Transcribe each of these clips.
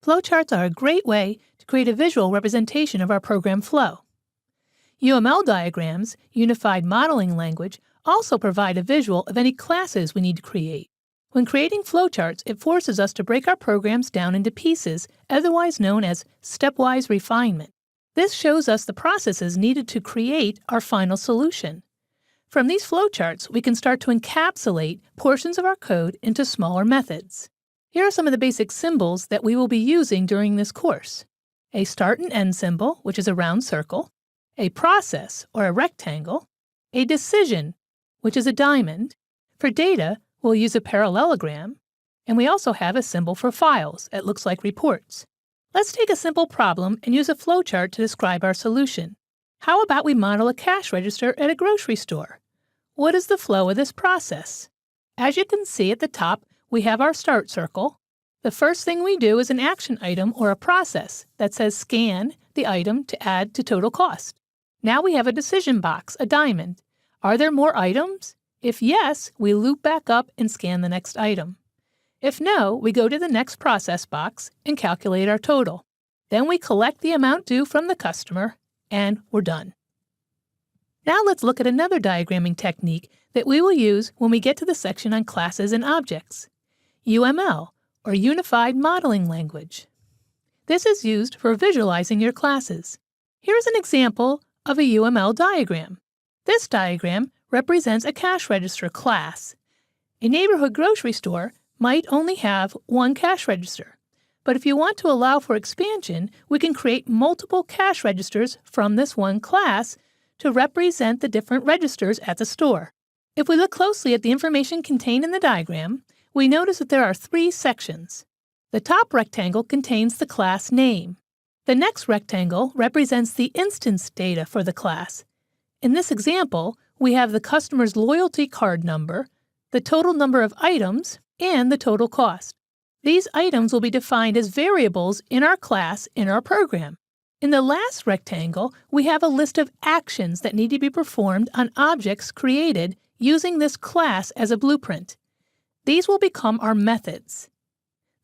Flowcharts are a great way to create a visual representation of our program flow. UML diagrams, Unified Modeling Language, also provide a visual of any classes we need to create. When creating flowcharts, it forces us to break our programs down into pieces, otherwise known as stepwise refinement. This shows us the processes needed to create our final solution. From these flowcharts, we can start to encapsulate portions of our code into smaller methods. Here are some of the basic symbols that we will be using during this course. A start and end symbol, which is a round circle, a process, or a rectangle, a decision, which is a diamond. For data, we'll use a parallelogram, and we also have a symbol for files. It looks like reports. Let's take a simple problem and use a flowchart to describe our solution. How about we model a cash register at a grocery store? What is the flow of this process? As you can see at the top, we have our start circle. The first thing we do is an action item or a process that says scan the item to add to total cost. Now we have a decision box, a diamond. Are there more items? If yes, we loop back up and scan the next item. If no, we go to the next process box and calculate our total. Then we collect the amount due from the customer, and we're done. Now let's look at another diagramming technique that we will use when we get to the section on classes and objects. UML, or Unified Modeling Language. This is used for visualizing your classes. Here's an example of a UML diagram. This diagram represents a cash register class. A neighborhood grocery store might only have one cash register, but if you want to allow for expansion, we can create multiple cash registers from this one class to represent the different registers at the store. If we look closely at the information contained in the diagram, we notice that there are three sections. The top rectangle contains the class name. The next rectangle represents the instance data for the class. In this example, we have the customer's loyalty card number, the total number of items, and the total cost. These items will be defined as variables in our class in our program. In the last rectangle, we have a list of actions that need to be performed on objects created using this class as a blueprint. These will become our methods.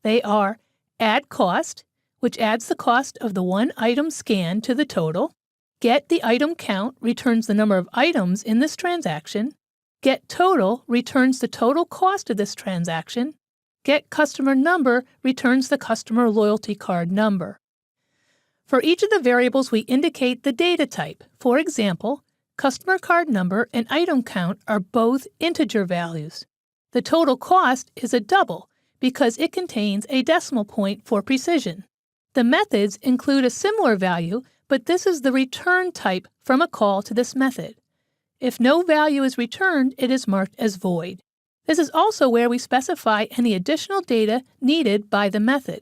They are add cost, which adds the cost of the one item scanned to the total. Get the item count returns the number of items in this transaction. Get total returns the total cost of this transaction. Get customer number returns the customer loyalty card number. For each of the variables, we indicate the data type. For example, customer card number and item count are both integer values. The total cost is a double because it contains a decimal point for precision. The methods include a similar value, but this is the return type from a call to this method. If no value is returned, it is marked as void. This is also where we specify any additional data needed by the method.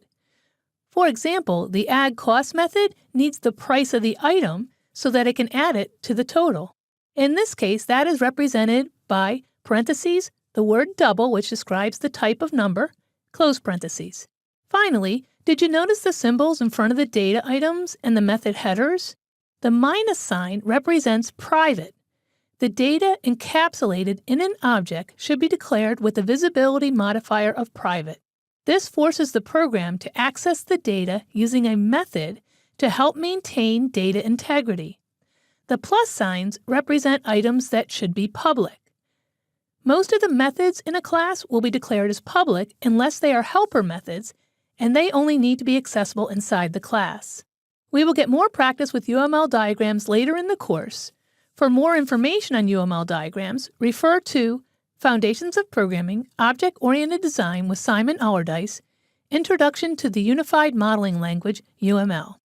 For example, the add cost method needs the price of the item so that it can add it to the total. In this case, that is represented by parentheses, the word double, which describes the type of number, close parentheses. Finally, did you notice the symbols in front of the data items and the method headers? The minus sign represents private. The data encapsulated in an object should be declared with the visibility modifier of private. This forces the program to access the data using a method to help maintain data integrity. The plus signs represent items that should be public. Most of the methods in a class will be declared as public unless they are helper methods, and they only need to be accessible inside the class. We will get more practice with UML diagrams later in the course. For more information on UML diagrams, refer to Foundations of Programming, Object-Oriented Design with Simon Allardyce, Introduction to the Unified Modeling Language, UML.